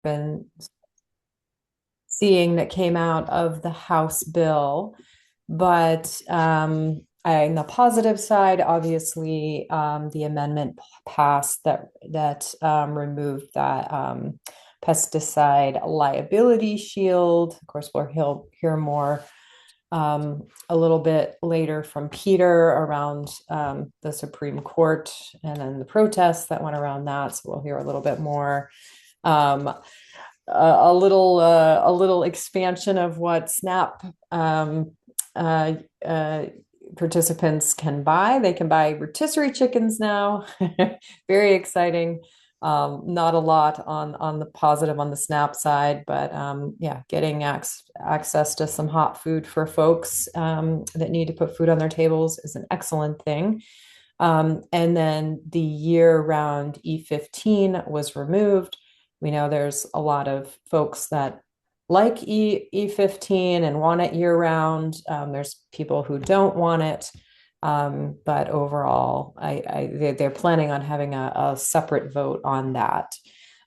been seeing that came out of the House bill. But on the positive side, obviously, the amendment passed that removed that pesticide liability shield. Of course, we'll hear more a little bit later from Peter around the Supreme Court and then the protests that went around that. So we'll hear a little bit more. Um, a little expansion of what SNAP uh, uh, participants can buy. They can buy rotisserie chickens now. Very exciting. Not a lot on the positive on the SNAP side, but yeah, getting access to some hot food for folks that need to put food on their tables is an excellent thing. And then the year-round E15 was removed. We know there's a lot of folks that like E15 and want it year-round. There's people who don't want it. But overall, they're planning on having a separate vote on that.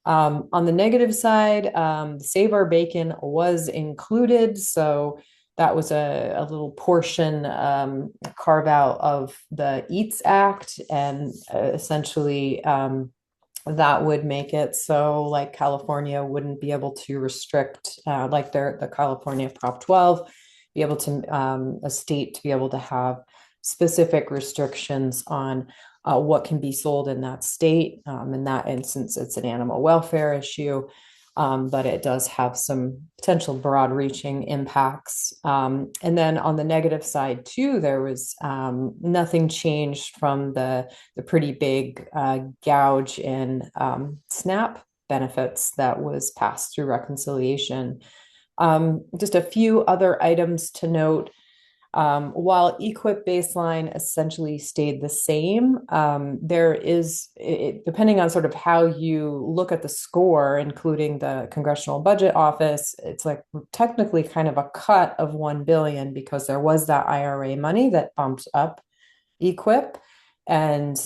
On the negative side, Save Our Bacon was included. So that was a little portion carve out of the Eats Act, and essentially that would make it so like California wouldn't be able to restrict like the California Prop 12, be able to a state to be able to have specific restrictions on what can be sold in that state. In that instance, it's an animal welfare issue, but it does have some potential broad reaching impacts. And then on the negative side, too, there was nothing changed from the pretty big gouge in SNAP benefits that was passed through reconciliation. Just a few other items to note. While equip baseline essentially stayed the same, there is, depending on sort of how you look at the score, including the Congressional Budget Office, it's like technically kind of a cut of 1 billion because there was that IRA money that bumped up equip. And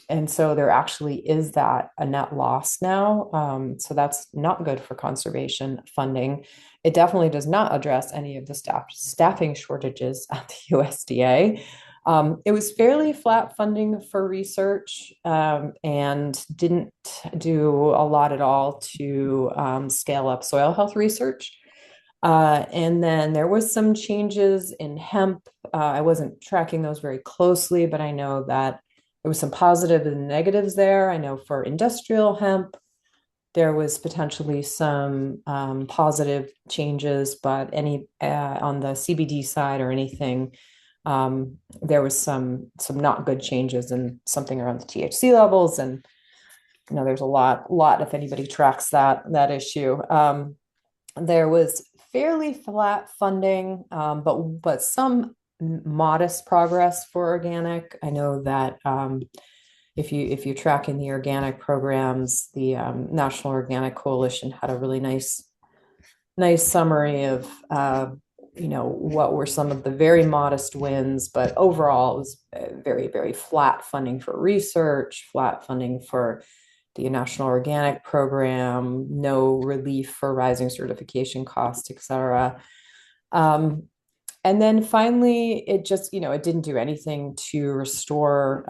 and so there actually is that a net loss now. So that's not good for conservation funding. It definitely does not address any of the staffing shortages at the USDA. It was fairly flat funding for research and didn't do a lot at all to scale up soil health research. And then there was some changes in hemp. I wasn't tracking those very closely, but I know that there was some positives and negatives there. I know for industrial hemp, there was potentially some positive changes, but any on the CBD side or anything, there was some not good changes and something around the THC levels. And you know, there's a lot if anybody tracks that issue. There was fairly flat funding, but some modest progress for organic. I know that if you track in the organic programs, the National Organic Coalition had a really nice summary of you know what were some of the very modest wins, but overall it was very flat funding for research, flat funding for the National Organic Program, no relief for rising certification costs, et cetera. And then finally, it just, you know, it didn't do anything to restore,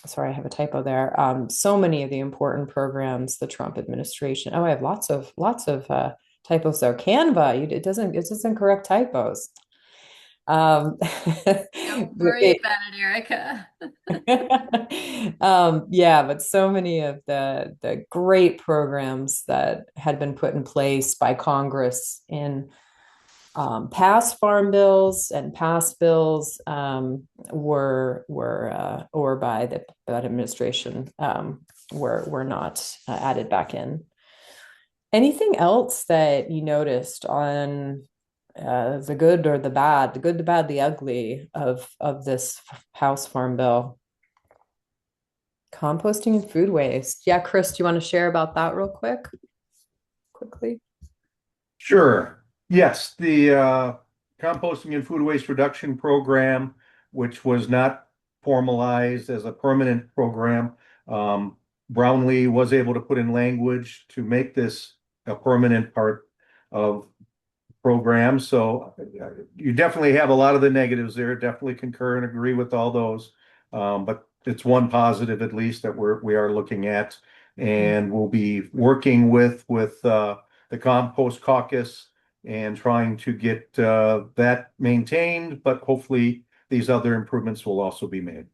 sorry, I have a typo there. So many of the important programs, the Trump administration. Oh, I have lots of typos there. Canva, it doesn't correct typos. Um, Don't worry about it, Erica. yeah, but so many of the great programs that had been put in place by Congress in past farm bills and past bills were or by that administration were not added back in. Anything else that you noticed on the good or the bad, the good, the bad, the ugly of this House Farm Bill? Composting and food waste. Yeah, Chris, do you want to share about that real quickly? Sure. Yes, the composting and food waste reduction program, which was not formalized as a permanent program, Brownlee was able to put in language to make this a permanent part of program. So you definitely have a lot of the negatives there. Definitely concur and agree with all those. But it's one positive at least that we are looking at, and we'll be working with the compost caucus and trying to get that maintained. But hopefully these other improvements will also be made.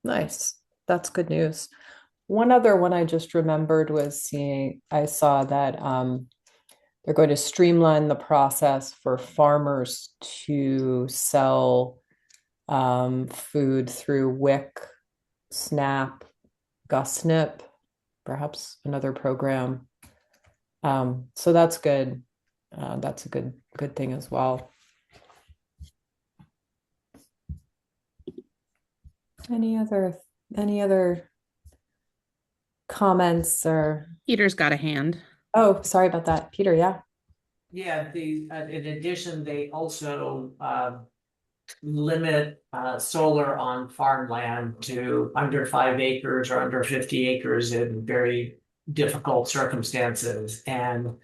Nice. That's good news. One other one I just remembered was I saw that they're going to streamline the process for farmers to sell food through WIC, SNAP, GusNIP, perhaps another program. So that's good. That's a good thing as well. Any other comments or Peter's got a hand. oh, sorry about that. Peter, yeah. Yeah, in addition, they also limit solar on farmland to under 5 acres or under 50 acres in very difficult circumstances. And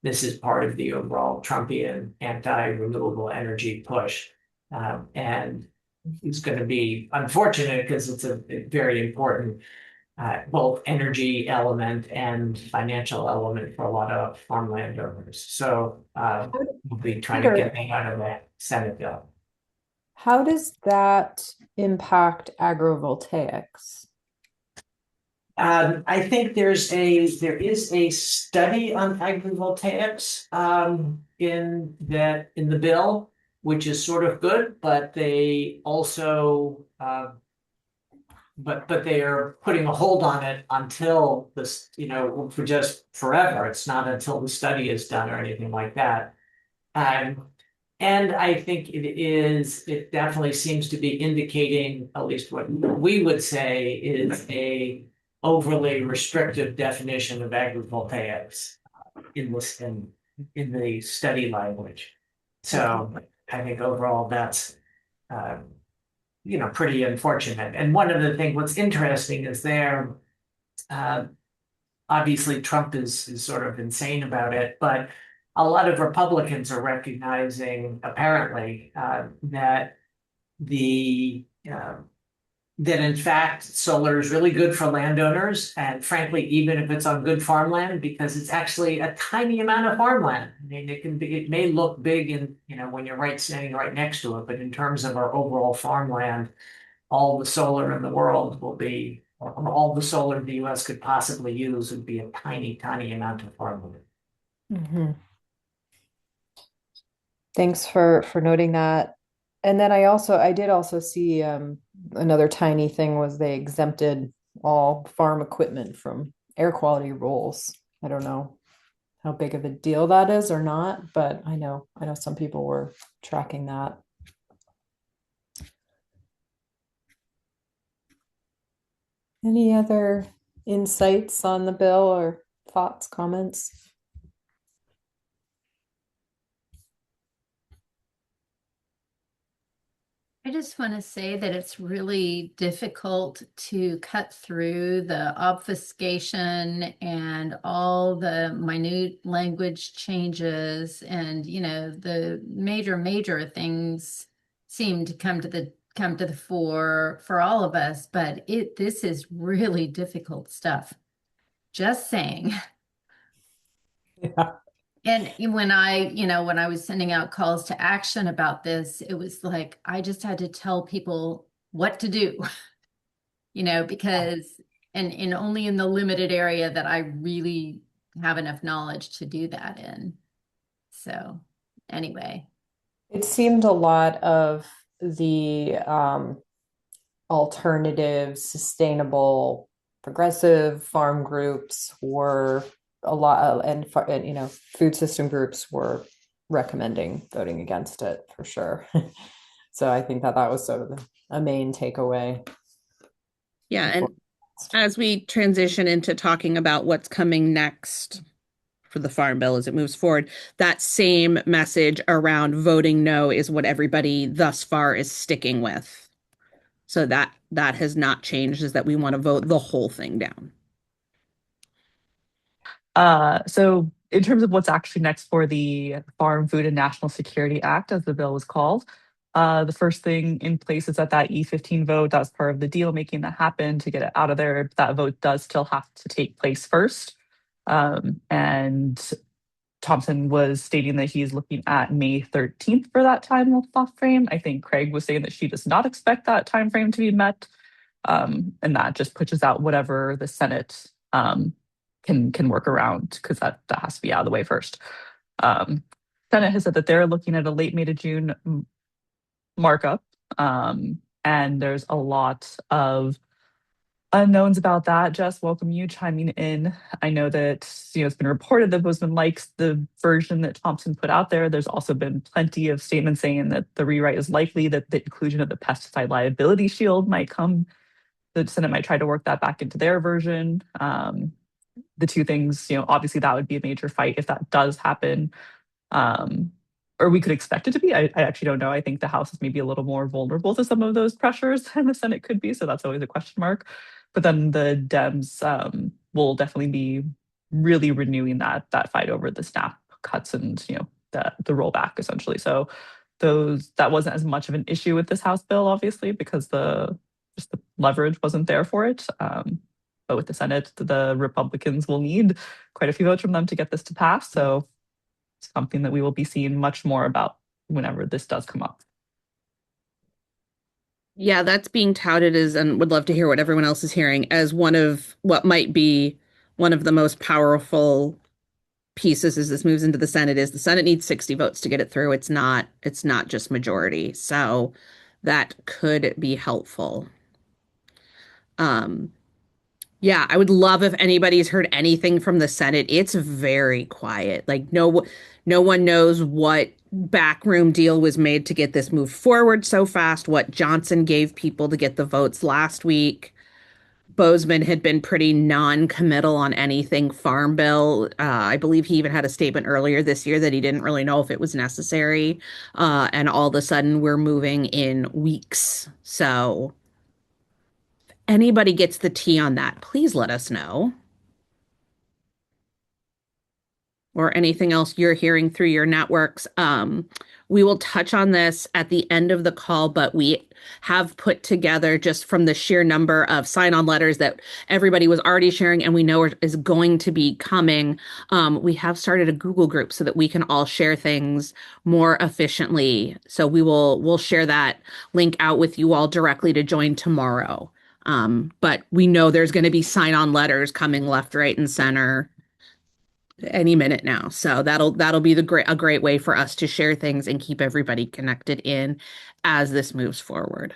this is part of the overall Trumpian anti-renewable energy push. And it's going to be unfortunate because it's a very important both energy element and financial element for a lot of farmland owners. So we'll be trying to get that out of the Senate bill. How does that impact agrovoltaics? I think there is a study on agrivoltaics in the bill, which is sort of good, but they also but they are putting a hold on it until this, for just forever. It's not until the study is done or anything like that. And I think it definitely seems to be indicating, at least what we would say is a overly restrictive definition of agrivoltaics in the study language. So I think overall that's pretty unfortunate. And one of the things, what's interesting is obviously Trump is sort of insane about it, but a lot of Republicans are recognizing apparently that that in fact solar is really good for landowners, and frankly, even if it's on good farmland, because it's actually a tiny amount of farmland. I mean, it may look big in, when you're standing right next to it, but in terms of our overall farmland, all the solar in the world will be, or all the solar the US could possibly use would be a tiny, tiny amount of farmland. Mm-hmm. Thanks for noting that. And then I did also see another tiny thing was they exempted all farm equipment from air quality rules. I don't know how big of a deal that is or not, but I know some people were tracking that. Any other insights on the bill or thoughts, comments? I just want to say that it's really difficult to cut through the obfuscation and all the minute language changes, and the major things seem to come to the fore for all of us, but this is really difficult stuff. Just saying. Yeah. And when I was sending out calls to action about this, it was like I just had to tell people what to do, because and only in the limited area that I really have enough knowledge to do that in. So anyway. It seemed a lot of the alternative, sustainable, progressive farm groups were a lot, and food system groups were recommending voting against it for sure. So I think that was sort of a main takeaway. Yeah, and as we transition into talking about what's coming next for the Farm Bill as it moves forward, that same message around voting no is what everybody thus far is sticking with. So that has not changed, is that we want to vote the whole thing down. So in terms of what's actually next for the Farm Food and National Security Act, as the bill was called, the first thing in place is that E15 vote. That was part of the deal making that happen to get it out of there. That vote does still have to take place first. And Thompson was stating that he's looking at May 13th for that time off frame. I think Craig was saying that she does not expect that time frame to be met. And that just pushes out whatever the Senate can work around, because that has to be out of the way first. Senate has said that they're looking at a late May to June markup, and there's a lot of unknowns about that. Jess, welcome you chiming in. I know that it's been reported that Bozeman likes the version that Thompson put out there. There's also been plenty of statements saying that the rewrite is likely, that the inclusion of the pesticide liability shield might come. The Senate might try to work that back into their version. The two things, obviously that would be a major fight if that does happen. Or we could expect it to be. I actually don't know. I think the House is maybe a little more vulnerable to some of those pressures than the Senate could be. So that's always a question mark. But then the Dems will definitely be really renewing that fight over the SNAP cuts and the rollback essentially. So that wasn't as much of an issue with this House bill, obviously, because the leverage wasn't there for it. But with the Senate, the Republicans will need quite a few votes from them to get this to pass. So it's something that we will be seeing much more about whenever this does come up. Yeah, that's being touted as, and would love to hear what everyone else is hearing, as one of what might be one of the most powerful pieces as this moves into the Senate. Is the Senate needs 60 votes to get it through. It's not just majority. So that could be helpful. Yeah, I would love if anybody's heard anything from the Senate. It's very quiet. Like no one knows what backroom deal was made to get this moved forward so fast, what Johnson gave people to get the votes last week. Bozeman had been pretty non-committal on anything farm bill. I believe he even had a statement earlier this year that he didn't really know if it was necessary. And all of a sudden we're moving in weeks. So anybody gets the tea on that, please let us know. Or anything else you're hearing through your networks. We will touch on this at the end of the call, but we have put together, just from the sheer number of sign-on letters that everybody was already sharing and we know is going to be coming. We have started a Google group so that we can all share things more efficiently. So we'll share that link out with you all directly to join tomorrow. But we know there's going to be sign-on letters coming left, right, and center any minute now. So that'll be a great way for us to share things and keep everybody connected in as this moves forward.